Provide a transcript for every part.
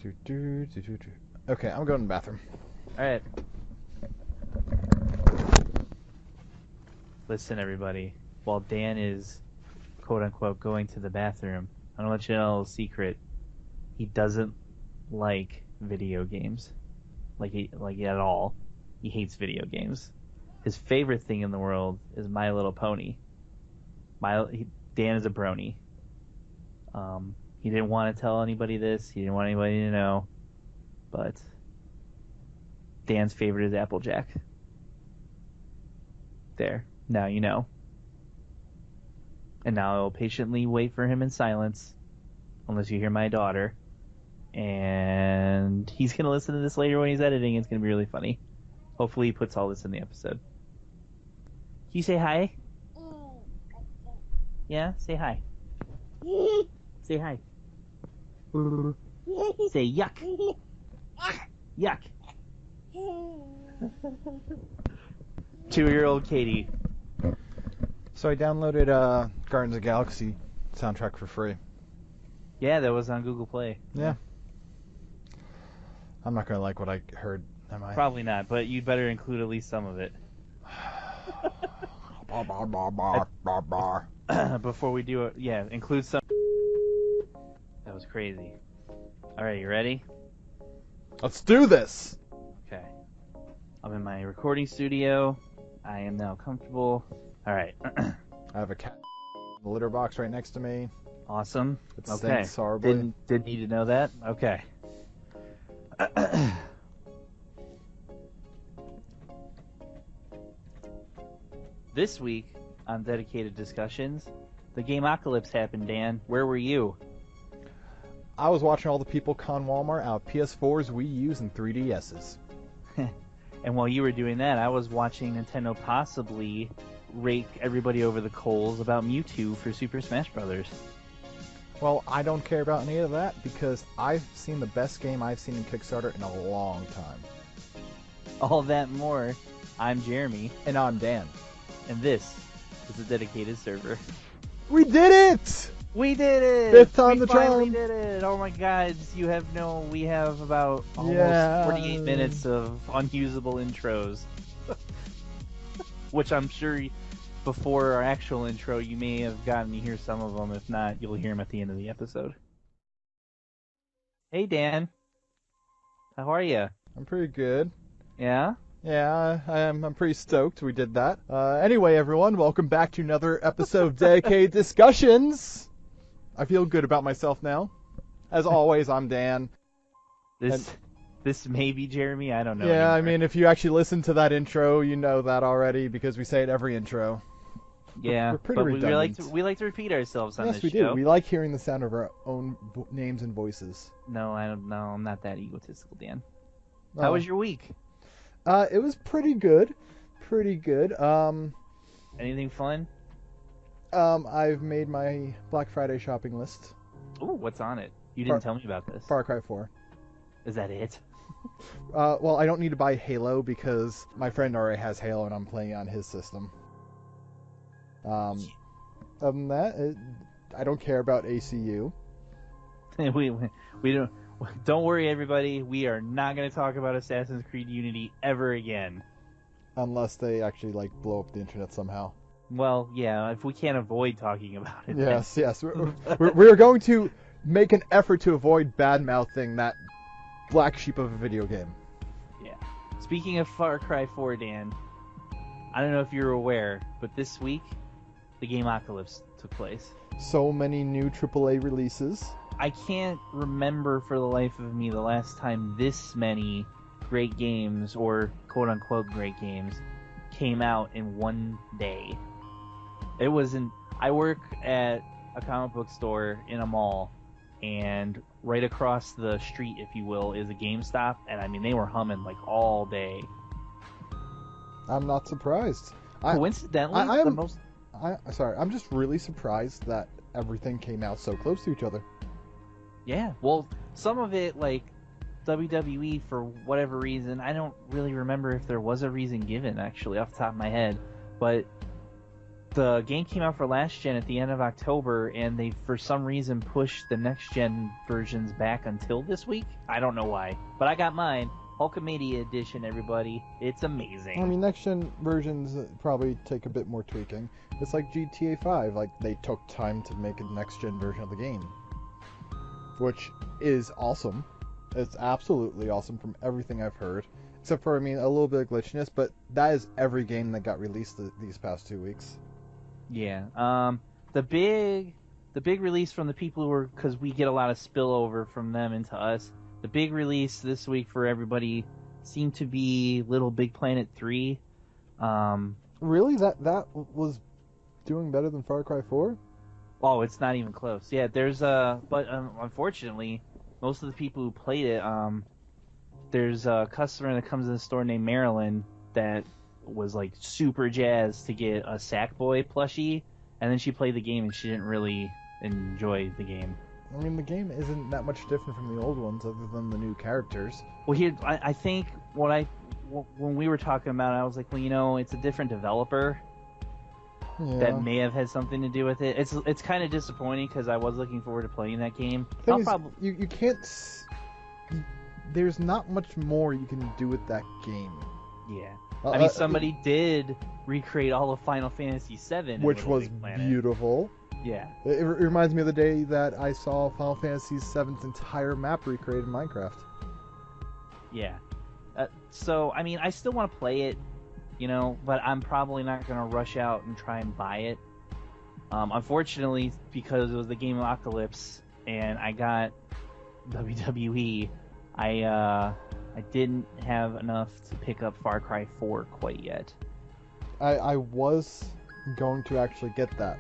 Okay, I'm going to the bathroom. Alright. Listen, everybody. While Dan is, quote-unquote, going to the bathroom, I'm gonna let you know a little secret. He doesn't like video games. Like at all. He hates video games. His favorite thing in the world is My Little Pony. Dan is a brony. He didn't want to tell anybody this. He didn't want anybody to know. But Dan's favorite is Applejack. There. Now you know. And now I will patiently wait for him in silence, unless you hear my daughter. And he's going to listen to this later when he's editing. It's going to be really funny. Hopefully he puts all this in the episode. Can you say hi? Yeah? Say hi. Say hi. Say yuck. Yuck. 2-year-old Katie. So I downloaded Guardians of the Galaxy soundtrack for free. Yeah, that was on Google Play. Yeah. I'm not going to like what I heard, am I? Probably not, but you'd better include at least some of it. Before we do it, yeah, include some. That was crazy. Alright, you ready? Let's do this! Okay. I'm in my recording studio. I am now comfortable. Alright. I have a cat in the litter box right next to me. Awesome. It Okay. stinks horribly. Didn't need to know that? Okay. This week on Dedicated Discussions, the Gamepocalypse happened, Dan. Where were you? I was watching all the people con Walmart out PS4s, Wii U's, and 3DS's. And while you were doing that, I was watching Nintendo possibly rake everybody over the coals about Mewtwo for Super Smash Bros. Well, I don't care about any of that because I've seen the best game I've seen in Kickstarter in a long time. All that and more. I'm Jeremy. And I'm Dan. And this is a dedicated server. We did it! We did it! Fifth time the finally charm. did it! Oh my god, we have about almost 48 minutes of unusable intros. Which I'm sure before our actual intro you may have gotten to hear some of them. If not, you'll hear them at the end of the episode. Hey Dan. How are you? I'm pretty good. Yeah? Yeah, I'm pretty stoked we did that. Anyway, everyone, welcome back to another episode of Dedicated Discussions. I feel good about myself now. As always, I'm Dan. This may be Jeremy, I don't know. Yeah, anymore. I mean, if you actually listen to that intro, you know that already because we say it every intro. Yeah, We're pretty but redundant. we like to repeat ourselves on Yes, this we show. do. We like hearing the sound of our own names and voices. No, I don't know. I'm not that egotistical, Dan. Oh. How was your week? It was pretty good. Pretty good. Anything fun? I've made my Black Friday shopping list. Ooh, what's on it? You didn't tell me about this. Far Cry 4. Is that it? Well, I don't need to buy Halo because my friend already has Halo and I'm playing on his system. Other than that, I don't care about ACU. we don't worry, everybody. We are not going to talk about Assassin's Creed Unity ever again. Unless they actually, blow up the internet somehow. Well, yeah, if we can't avoid talking about it. Yes, yes. We're going to make an effort to avoid bad-mouthing that black sheep of a video game. Yeah. Speaking of Far Cry 4, Dan, I don't know if you're aware, but this week, the Gamepocalypse took place. So many new AAA releases. I can't remember for the life of me the last time this many great games, or quote-unquote great games, came out in one day. It wasn't... I work at a comic book store in a mall, and right across the street, if you will, is a GameStop, and I mean, they were humming all day. I'm not surprised. Coincidentally, I'm just really surprised that everything came out so close to each other. Yeah, well, some of it, WWE, for whatever reason, I don't really remember if there was a reason given, actually, off the top of my head, but the game came out for last gen at the end of October, and they for some reason pushed the next gen versions back until this week. I don't know why, but I got mine. Hulkamania Edition, everybody. It's amazing. I mean, next gen versions probably take a bit more tweaking. It's like GTA 5. Like, they took time to make a next gen version of the game, which is awesome. It's absolutely awesome from everything I've heard. Except for, I mean, a little bit of glitchiness, but that is every game that got released these past 2 weeks. Yeah. The big release from the people who were, because we get a lot of spillover from them into us. The big release this week for everybody seemed to be Little Big Planet 3. Really? That was doing better than Far Cry 4? Oh, it's not even close. Yeah, but unfortunately, most of the people who played it, there's a customer that comes in the store named Marilyn that was like super jazzed to get a Sackboy plushie, and then she played the game and she didn't really enjoy the game. I mean, the game isn't that much different from the old ones, other than the new characters. Well, here, I think when we were talking about it, I was like, well, it's a different developer. Yeah. That may have had something to do with it. It's kind of disappointing because I was looking forward to playing that game. You can't. There's not much more you can do with that game. Yeah. I mean, somebody did recreate all of Final Fantasy VII, which was beautiful. Yeah. It reminds me of the day that I saw Final Fantasy VII's entire map recreated in Minecraft. Yeah. So, I mean, I still want to play it, but I'm probably not going to rush out and try and buy it. Unfortunately, because it was the game of Apocalypse and I got WWE, I didn't have enough to pick up Far Cry 4 quite yet. I was going to actually get that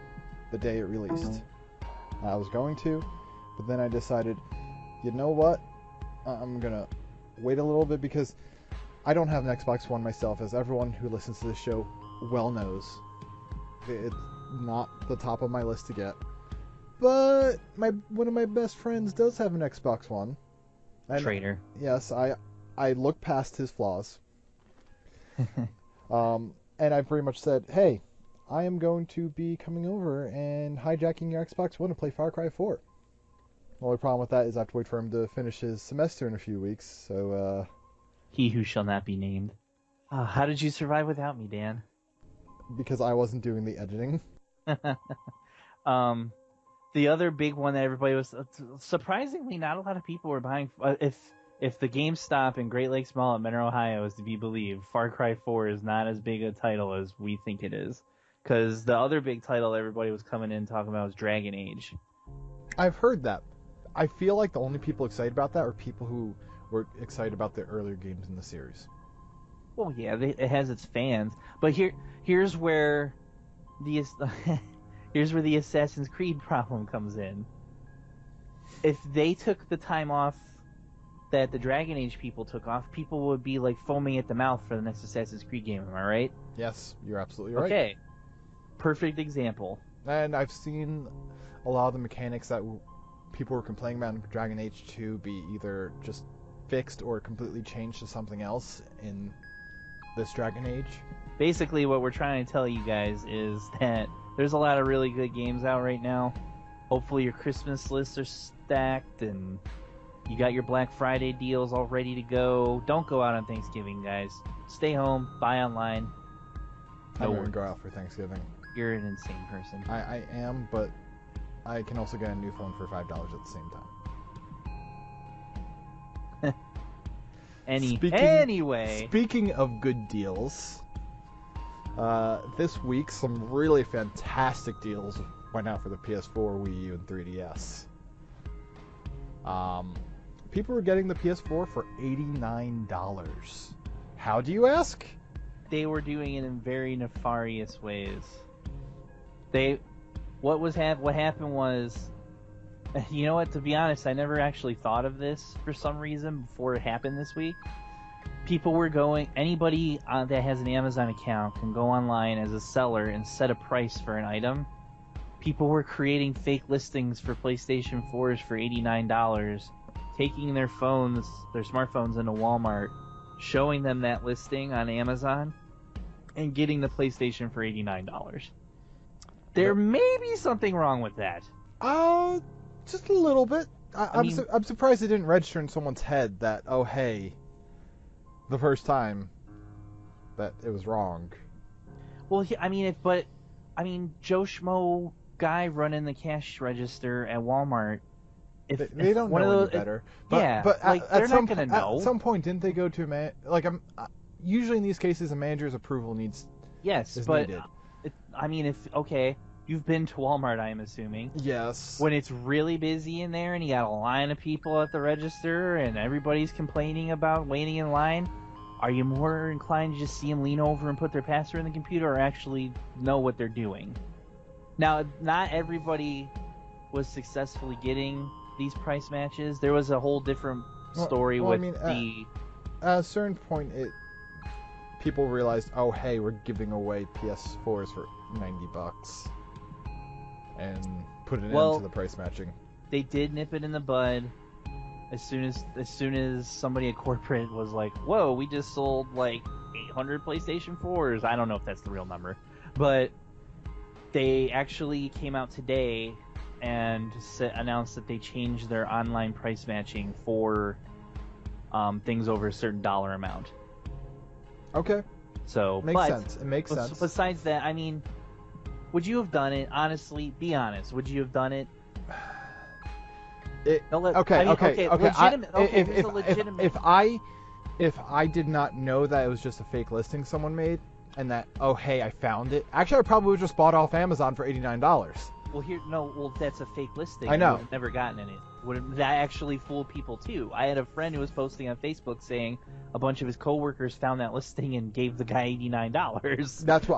the day it released. I was going to, but then I decided, you know what? I'm going to wait a little bit because I don't have an Xbox One myself, as everyone who listens to this show well knows. It's not the top of my list to get. But one of my best friends does have an Xbox One. Traitor. Yes, I look past his flaws. And I pretty much said, hey, I am going to be coming over and hijacking your Xbox One to play Far Cry 4. The only problem with that is I have to wait for him to finish his semester in a few weeks, so, He who shall not be named. How did you survive without me, Dan? Because I wasn't doing the editing. The other big one that everybody was... surprisingly, not a lot of people were buying... If the GameStop in Great Lakes Mall at Menor, Ohio is to be believed, Far Cry 4 is not as big a title as we think it is. Because the other big title everybody was coming in talking about was Dragon Age. I've heard that. I feel like the only people excited about that are people who were excited about the earlier games in the series. Well, yeah, it has its fans. But here's where the here's where the Assassin's Creed problem comes in. If they took the time off that the Dragon Age people took off, people would be like foaming at the mouth for the next Assassin's Creed game. Am I right? Yes, you're absolutely right. Okay. Perfect example. And I've seen a lot of the mechanics that people were complaining about in Dragon Age 2 be either just fixed or completely changed to something else in this Dragon Age. Basically, what we're trying to tell you guys is that there's a lot of really good games out right now. Hopefully your Christmas lists are stacked and you got your Black Friday deals all ready to go. Don't go out on Thanksgiving, guys. Stay home, buy online. I wouldn't go out for Thanksgiving. You're an insane person. I am, but I can also get a new phone for $5 at the same time. Anyway. Speaking of good deals, this week some really fantastic deals went out for the PS4, Wii U, and 3DS. People were getting the PS4 for $89. How do you ask? They were doing it in very nefarious ways. What happened was, you know what, to be honest, I never actually thought of this for some reason before it happened this week. People were anybody that has an Amazon account can go online as a seller and set a price for an item. People were creating fake listings for PlayStation 4s for $89, taking their smartphones into Walmart, showing them that listing on Amazon, and getting the PlayStation for $89. There may be something wrong with that. Just a little bit. I mean, I'm surprised it didn't register in someone's head that, oh hey, the first time that it was wrong. Well, Joe Schmo guy running the cash register at Walmart. They don't know any better. But like they're not gonna know. At some point, didn't they go to usually in these cases, a manager's approval needs. Yes, is but needed. You've been to Walmart, I'm assuming. Yes. When it's really busy in there and you got a line of people at the register and everybody's complaining about waiting in line, are you more inclined to just see them lean over and put their password in the computer or actually know what they're doing? Now, not everybody was successfully getting these price matches. There was a whole different story at a certain point, people realized, oh hey, we're giving away PS4s for $90. And put it into the price matching. They did nip it in the bud as soon as somebody at corporate was like, "Whoa, we just sold like 800 PlayStation 4s." I don't know if that's the real number, but they actually came out today and announced that they changed their online price matching for things over a certain dollar amount. Okay. So makes sense. It makes sense. Besides that, I mean, would you have done it? Honestly, be honest. Would you have done it? If I did not know that it was just a fake listing someone made, and that, oh hey, I found it. Actually, I probably would have just bought off Amazon for $89. Well, that's a fake listing. I know. You would have never gotten it. That actually fooled people too. I had a friend who was posting on Facebook saying a bunch of his coworkers found that listing and gave the guy $89. That's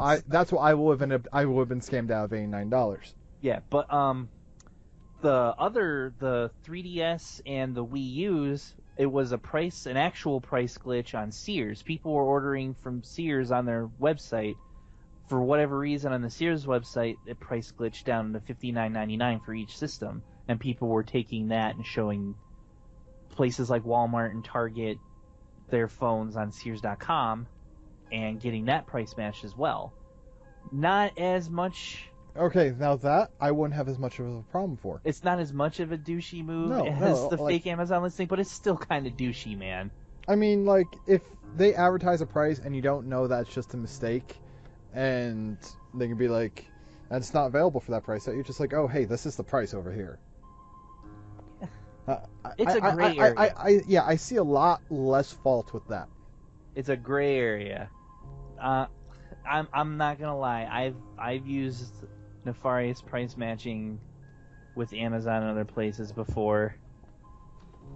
what I would have been. I would have been scammed out of $89. Yeah, but the 3DS and the Wii U's, it was an actual price glitch on Sears. People were ordering from Sears on their website. For whatever reason, on the Sears website, it price glitched down to $59.99 for each system, and people were taking that and showing places like Walmart and Target their phones on Sears.com and getting that price matched as well. Not as much. Okay, now that I wouldn't have as much of a problem for. It's not as much of a douchey move as the fake Amazon listing, but it's still kind of douchey, man. I mean, like, if they advertise a price and you don't know that's just a mistake, and they can be like, and it's not available for that price, so you're just like, oh, hey, this is the price over here. It's a gray area. I see a lot less fault with that. It's a gray area. I'm not gonna lie. I've used nefarious price matching with Amazon and other places before,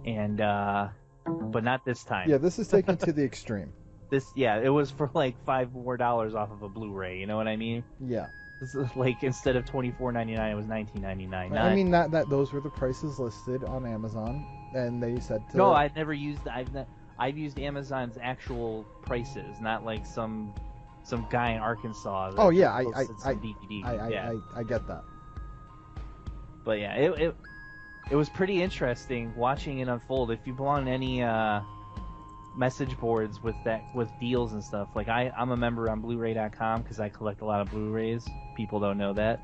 and but not this time. Yeah, this is taken to the extreme. It was for like $5 more off of a Blu-ray. You know what I mean? Yeah. This is like, instead of $24.99, it was $19.99. I mean that those were the prices listed on Amazon, and they said to. No, I've never used. I've used Amazon's actual prices, not like some guy in Arkansas. Oh yeah, I DVD. I get that. But yeah, it was pretty interesting watching it unfold. If you belong to any message boards with deals and stuff, like I'm a member on Blu-ray.com because I collect a lot of Blu-rays. People don't know that.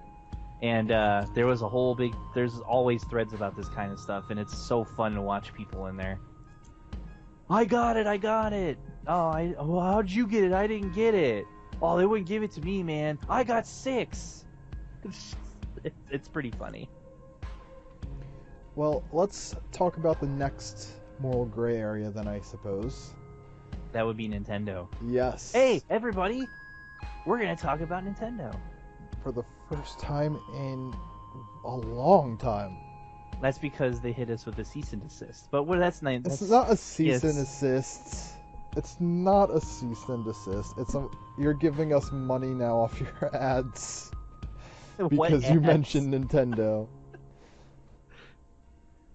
And there's always threads about this kind of stuff, and it's so fun to watch people in there. I got it. Oh, how'd you get it? I didn't get it. Oh, they wouldn't give it to me, man. I got 6. It's pretty funny. Well, let's talk about the next moral gray area then, I suppose. That would be Nintendo. Yes. Hey, everybody! We're going to talk about Nintendo. For the first time in a long time. That's because they hit us with a cease and desist. But that's nice. It's not a cease and desist. It's not a cease and desist. You're giving us money now off your ads. Because you mentioned Nintendo.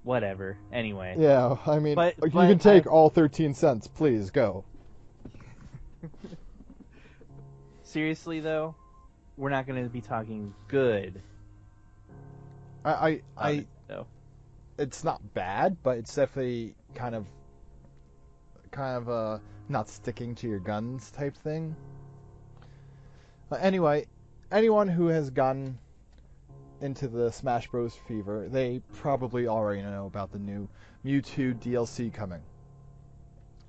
Whatever. Anyway. Yeah, I mean, you can take all 13 cents. Please, go. Seriously, though, we're not going to be talking good. It's not bad, but it's definitely kind of a not sticking to your guns type thing. Anyway, anyone who has gotten into the Smash Bros. Fever, they probably already know about the new Mewtwo DLC coming.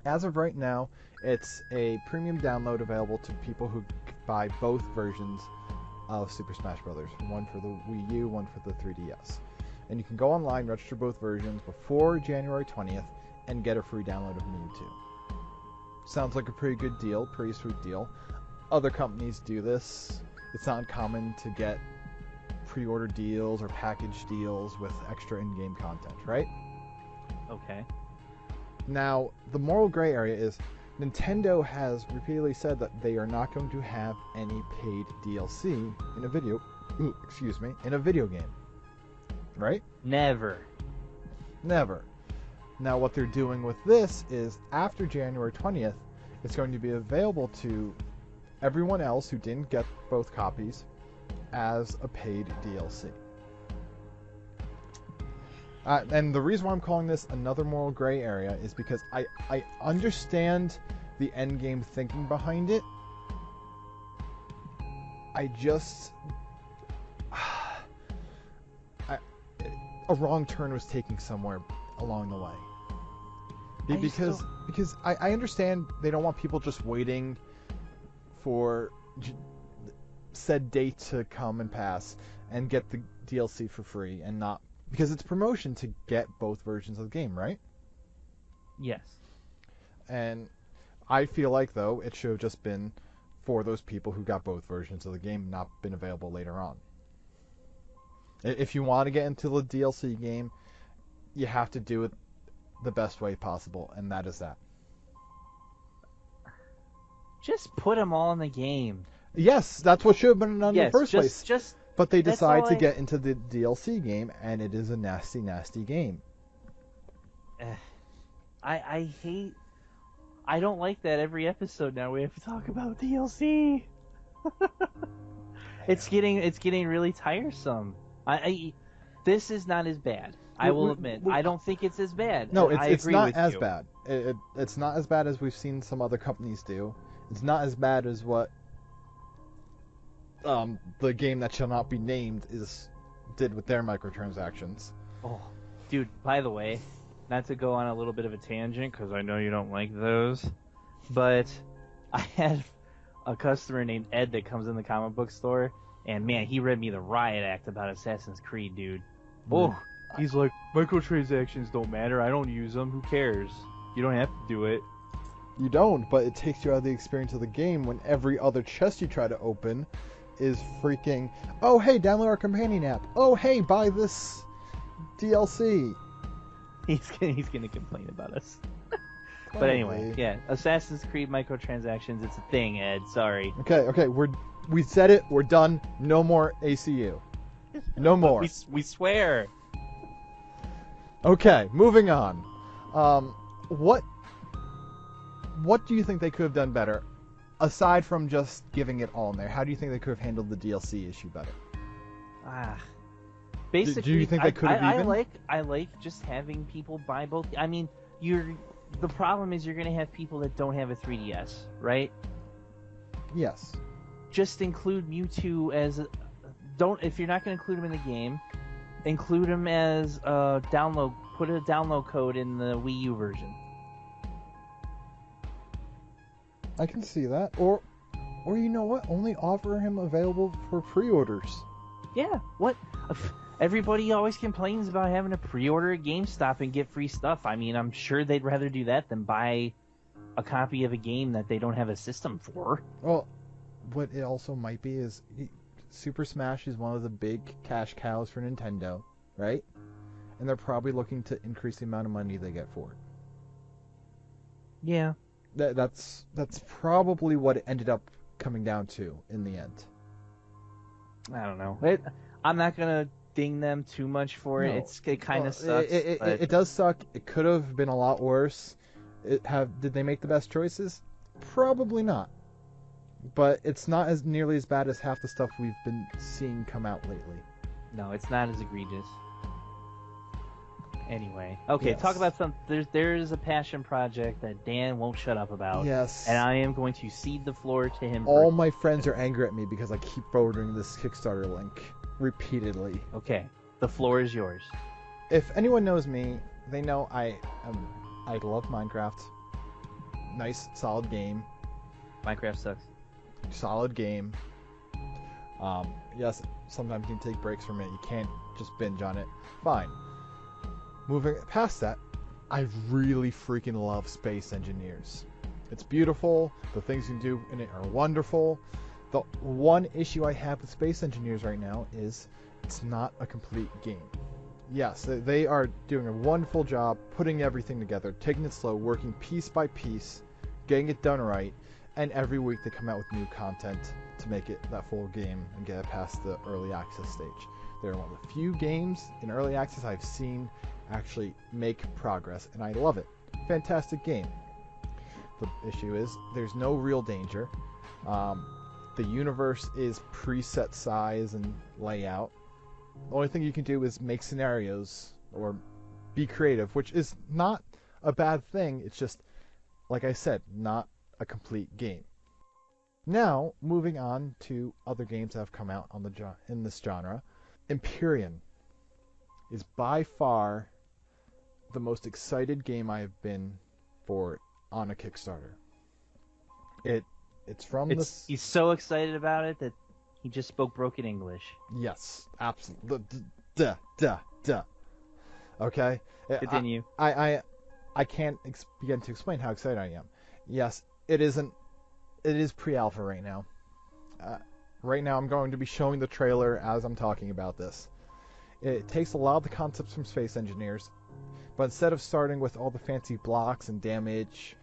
As of right now, it's a premium download available to people who buy both versions of Super Smash Bros. One for the Wii U, one for the 3DS. And you can go online, register both versions before January 20th, and get a free download of Mewtwo. Sounds like a pretty good deal, pretty sweet deal. Other companies do this. It's not uncommon to get pre-order deals or package deals with extra in-game content, right? Okay. Now, the moral gray area is Nintendo has repeatedly said that they are not going to have any paid DLC in a video game. Right? Never. Never. Now, what they're doing with this is after January 20th, it's going to be available to everyone else who didn't get both copies as a paid DLC. And the reason why I'm calling this another moral gray area is because I understand the endgame thinking behind it. I just... a wrong turn was taken somewhere along the way. Because I understand they don't want people just waiting for said date to come and pass and get the DLC for free and not... Because it's promotion to get both versions of the game, right? Yes. And I feel like, though, it should have just been for those people who got both versions of the game, not been available later on. If you want to get into the DLC game, you have to do it the best way possible, and that is that. Just put them all in the game. Yes, that's what should have been done in the first place. But they decide to get into the DLC game, and it is a nasty, nasty game. I don't like that every episode now we have to talk about DLC. It's getting really tiresome. This is not as bad. I will admit. I don't think it's as bad. No, it's not as bad. It's not as bad as we've seen some other companies do. It's not as bad as what the game that shall not be named did with their microtransactions. Oh, dude, by the way, not to go on a little bit of a tangent, because I know you don't like those, but I had a customer named Ed that comes in the comic book store, and man, he read me the riot act about Assassin's Creed, dude. Oh, he's like, microtransactions don't matter, I don't use them, who cares? You don't have to do it. You don't, but it takes you out of the experience of the game when every other chest you try to open is freaking, oh hey, download our companion app. Oh hey, buy this DLC. He's gonna complain about us. But anyway, yeah, Assassin's Creed microtransactions, it's a thing, Ed. Sorry. Okay, we said it. We're done. No more ACU. No more. We swear. Okay, moving on. What do you think they could have done better? Aside from just giving it all in there, how do you think they could have handled the DLC issue better? Basically, do you think they could have I like just having people buy both. I mean, the problem is you're going to have people that don't have a 3DS, right? Yes. Just include Mewtwo as if you're not going to include him in the game, include him as a download. Put a download code in the Wii U version. I can see that. Or you know what? Only offer him available for pre-orders. Yeah. What? Everybody always complains about having to pre-order at GameStop and get free stuff. I mean, I'm sure they'd rather do that than buy a copy of a game that they don't have a system for. Well, what it also might be is Super Smash is one of the big cash cows for Nintendo, right? And they're probably looking to increase the amount of money they get for it. Yeah. That's probably what it ended up coming down to in the end. I don't know. I'm not gonna ding them too much for it. It kind of sucks. It does suck. It could have been a lot worse. Did they make the best choices? Probably not. But it's not as nearly as bad as half the stuff we've been seeing come out lately. No, it's not as egregious. Anyway, okay, yes. Talk about some. There is a passion project that Dan won't shut up about. Yes. And I am going to cede the floor to him. All my friends are angry at me because I keep forwarding this Kickstarter link. repeatedly. Okay, the floor is yours. If anyone knows me, they know I love Minecraft. Nice, solid game. Minecraft sucks. Solid game. Yes, sometimes you can take breaks from it. You can't just binge on it. Fine. Moving past that, I really freaking love Space Engineers. It's beautiful. The things you can do in it are wonderful. The one issue I have with Space Engineers right now is it's not a complete game. Yes, they are doing a wonderful job putting everything together, taking it slow, working piece by piece, getting it done right, and every week they come out with new content to make it that full game and get it past the early access stage. They're one of the few games in early access I've seen actually make progress, and I love it. Fantastic game. The issue is there's no real danger. The universe is preset size and layout. The only thing you can do is make scenarios or be creative, which is not a bad thing. It's just, like I said, not a complete game. Now, moving on to other games that have come out on in this genre. Empyrean is by far the most excited game I have been for on a Kickstarter. He's so excited about it that he just spoke broken English. Yes, absolutely. Okay. Continue. I can't begin to explain how excited I am. Yes, it is pre-alpha right now. Right now I'm going to be showing the trailer as I'm talking about this. It takes a lot of the concepts from Space Engineers, but instead of starting with all the fancy blocks and damage,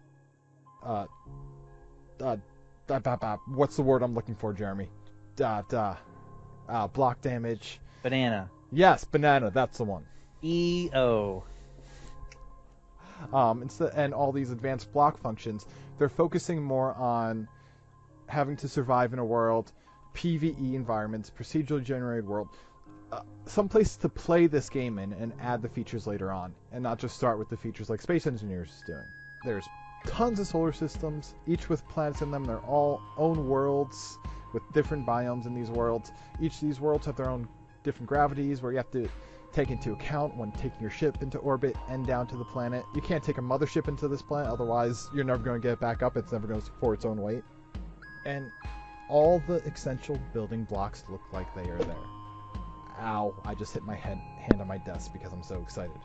what's the word I'm looking for, Jeremy? Block damage. Banana. Yes, banana. That's the one. EO. And all these advanced block functions, they're focusing more on having to survive in a world, PvE environments, procedurally generated world, some place to play this game in and add the features later on, and not just start with the features like Space Engineers is doing. There's tons of solar systems, each with planets in them. They're all own worlds with different biomes in these worlds. Each of these worlds have their own different gravities where you have to take into account when taking your ship into orbit and down to the planet. You can't take a mothership into this planet, otherwise you're never going to get it back up. It's never going to support its own weight. And all the essential building blocks look like they are there. Ow, I just hit my hand on my desk because I'm so excited.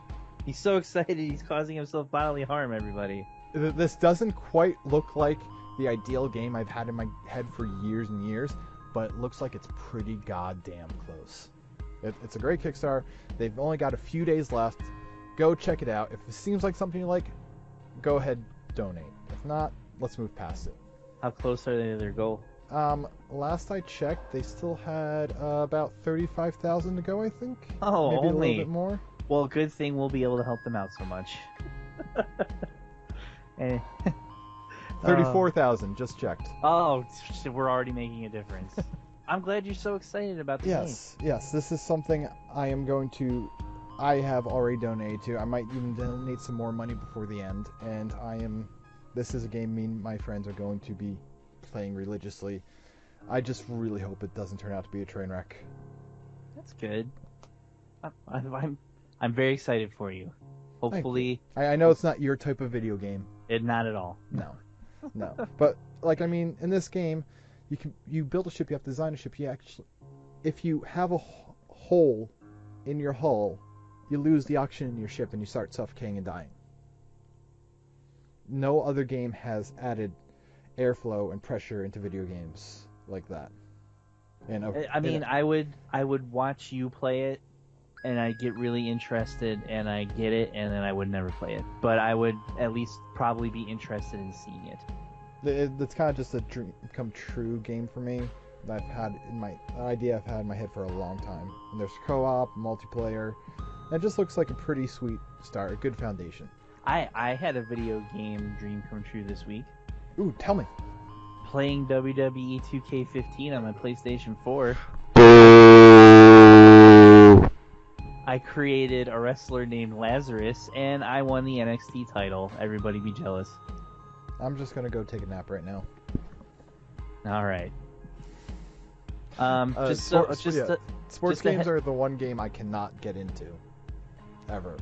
He's so excited he's causing himself bodily harm, everybody. This doesn't quite look like the ideal game I've had in my head for years and years, but it looks like it's pretty goddamn close. It's a great Kickstarter. They've only got a few days left. Go check it out. If it seems like something you like, go ahead, donate. If not, let's move past it. How close are they to their goal? Last I checked, they still had about 35,000 to go, I think. Oh, maybe only a little bit more. Well, good thing we'll be able to help them out so much. 34,000, just checked. Oh, so we're already making a difference. I'm glad you're so excited about the game. Yes, this is something I have already donated to. I might even donate some more money before the end, and this is a game me and my friends are going to be playing religiously. I just really hope it doesn't turn out to be a train wreck. That's good. I'm very excited for you. Hopefully, I know it's not your type of video game. Not at all. No. But in this game, you build a ship, you have to design a ship. If you have a hole in your hull, you lose the oxygen in your ship and you start suffocating and dying. No other game has added airflow and pressure into video games like that. I would watch you play it, and I'd get really interested, and I get it, and then I would never play it. But I would at least probably be interested in seeing it. It's kind of just a dream come true game for me that I've had in my head for a long time. And there's co-op, multiplayer, and it just looks like a pretty sweet start, a good foundation. I had a video game dream come true this week. Ooh, tell me. Playing WWE 2K15 on my PlayStation 4. I created a wrestler named Lazarus, and I won the NXT title. Everybody be jealous. I'm just gonna go take a nap right now. Alright. Sports just games are the one game I cannot get into, ever.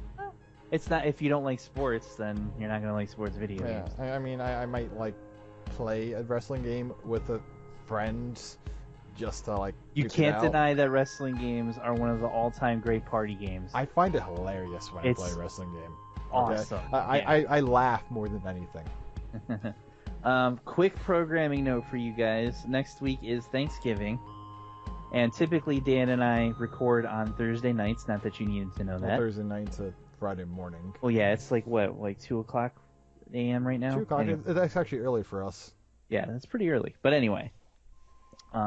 It's not, if you don't like sports, then you're not gonna like sports video games. I mean, I might like play a wrestling game with a friend, just to like. You can't deny that wrestling games are one of the all-time great party games. I find it hilarious when I play a wrestling game. Awesome. I laugh more than anything. Quick programming note for you guys. Next week is Thanksgiving. And typically Dan and I record on Thursday nights. Not that you needed to know that. Thursday night to Friday morning. Well, yeah, it's like, what, like 2 o'clock a.m. right now? 2 o'clock? Anyway. That's actually early for us. Yeah, that's pretty early. But anyway,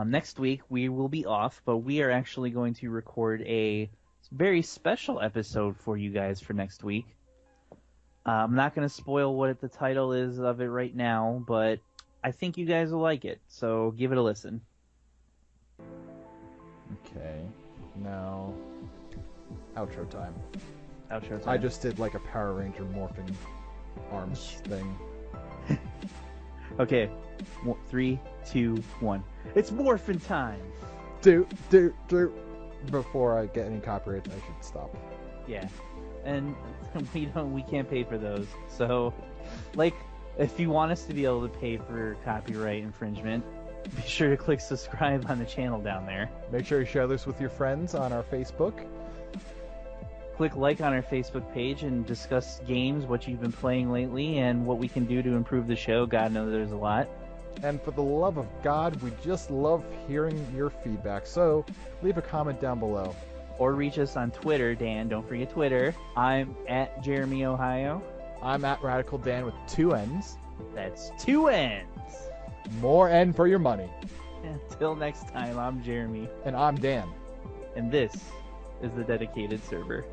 next week we will be off, but we are actually going to record a very special episode for you guys for next week. I'm not going to spoil what the title is of it right now, but I think you guys will like it, so give it a listen. Okay, now outro time. Outro time. I just did like a Power Ranger morphing arms thing. Okay, 3, 2, 1. It's morphin' time! Do. Before I get any copyrights, I should stop. Yeah, and we can't pay for those. So, like, if you want us to be able to pay for copyright infringement, be sure to click subscribe on the channel down there. Make sure you share this with your friends on our Facebook. Click like on our Facebook page and discuss games, what you've been playing lately, and what we can do to improve the show. God knows there's a lot. And for the love of God, we just love hearing your feedback. So leave a comment down below. Or reach us on Twitter, Dan. Don't forget Twitter. I'm at Jeremy Ohio. I'm at Radical Dan with 2 N's. That's 2 N's. More N for your money. Until next time, I'm Jeremy. And I'm Dan. And this is the Dedicated Server.